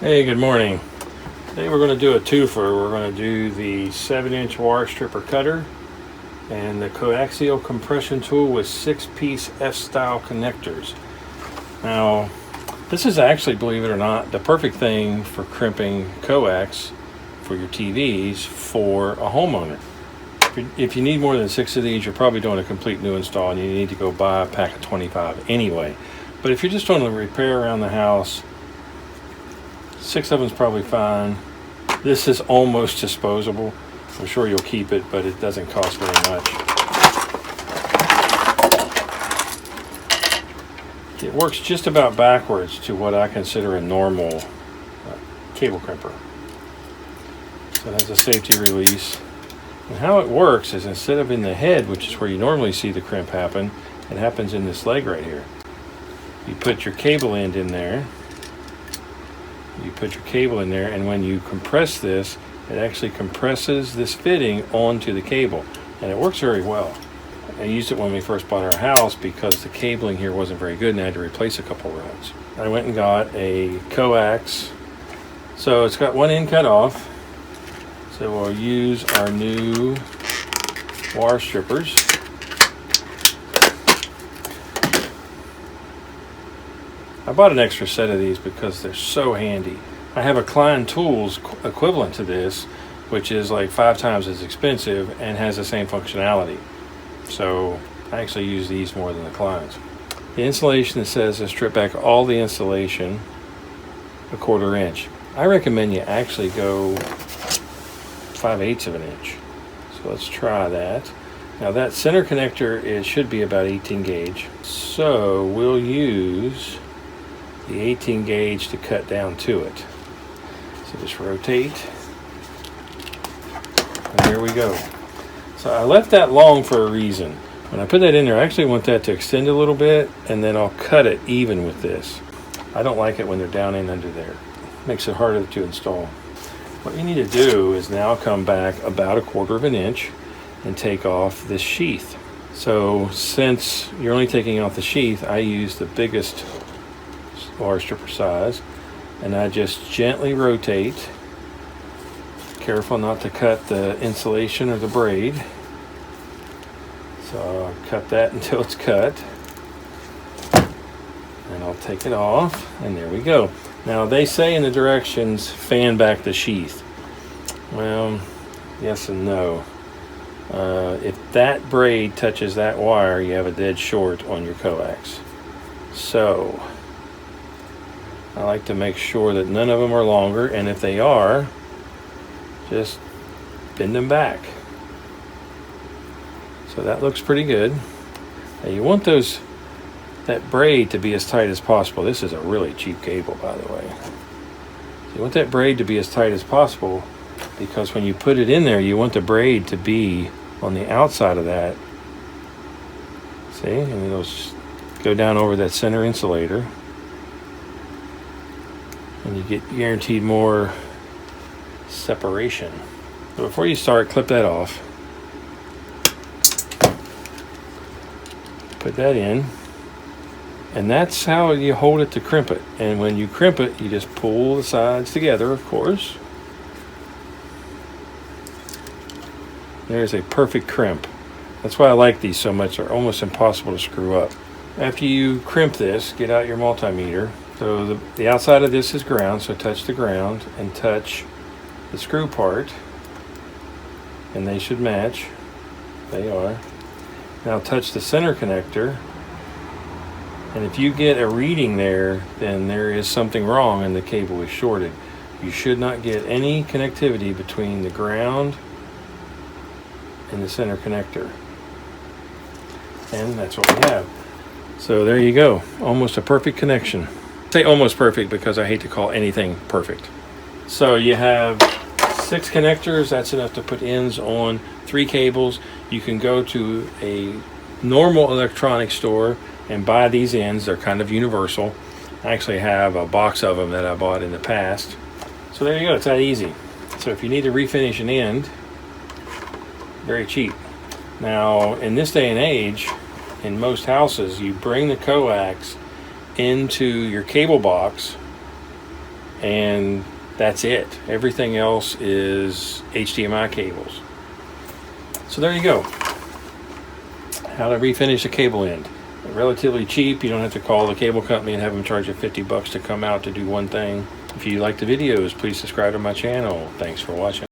Hey, good morning. Today we're going to do a twofer. We're going to do the 7-inch wire stripper cutter and the coaxial compression tool with 6-piece F-style connectors. Now, this is actually, believe it or not, the perfect thing for crimping coax for your TVs for a homeowner. If you need more than 6 of these, you're probably doing a complete new install and you need to go buy a pack of 25 anyway. But if you're just doing a repair around the house, 6 of them is probably fine. This is almost disposable. I'm sure you'll keep it, but it doesn't cost very much. It works just about backwards to what I consider a normal cable crimper. So it has a safety release. And how it works is instead of in the head, which is where you normally see the crimp happen, it happens in this leg right here. You put your cable end in there. You put your cable in there, and when you compress this, it actually compresses this fitting onto the cable, and it works very well. I used it when we first bought our house because the cabling here wasn't very good and I had to replace a couple rods. I went and got a Coax. So it's got one end cut off. So we'll use our new wire strippers. I bought an extra set of these because they're so handy. I have a Klein Tools equivalent to this, which is like 5 times as expensive and has the same functionality. So I actually use these more than the Kleins. The insulation, it says to strip back all the insulation 1/4 inch. I recommend you actually go 5/8 of an inch. So let's try that. Now that center connector should be about 18 gauge. So we'll use the 18 gauge to cut down to it. So just rotate, and there we go. So I left that long for a reason. When I put that in there, I actually want that to extend a little bit, and then I'll cut it even with this. I don't like it when they're down in under there. Makes it harder to install. What you need to do is now come back about 1/4 of an inch and take off this sheath. So since you're only taking off the sheath, I use the biggest wire stripper size, and I just gently rotate, careful not to cut the insulation or the braid. So I'll cut that until it's cut, and I'll take it off, and there we go. Now they say in the directions, fan back the sheath. Well, yes and no. If that braid touches that wire, you have a dead short on your coax. So I like to make sure that none of them are longer, and if they are, just bend them back. So that looks pretty good. Now you want that braid to be as tight as possible. This is a really cheap cable, by the way. So you want that braid to be as tight as possible because when you put it in there, you want the braid to be on the outside of that. See, and it'll go down over that center insulator. And you get guaranteed more separation. So before you start, clip that off. Put that in. And that's how you hold it to crimp it. And when you crimp it, you just pull the sides together, of course. There's a perfect crimp. That's why I like these so much. They're almost impossible to screw up. After you crimp this, get out your multimeter. So the outside of this is ground, so touch the ground and touch the screw part, and they should match. They are. Now touch the center connector, and if you get a reading there, then there is something wrong and the cable is shorted. You should not get any connectivity between the ground and the center connector. And that's what we have. So there you go, almost a perfect connection. I say almost perfect because I hate to call anything perfect. So you have 6 connectors. That's enough to put ends on 3 cables. You can go to a normal electronics store and buy these ends. They're kind of universal. I actually have a box of them that I bought in the past. So there you go, it's that easy. So if you need to refinish an end, very cheap. Now in this day and age, in most houses, you bring the coax into your cable box and that's it. Everything else is HDMI cables. So there you go. How to refinish a cable end. Relatively cheap. You don't have to call the cable company and have them charge you $50 to come out to do one thing. If you like the videos, please subscribe to my channel. Thanks for watching.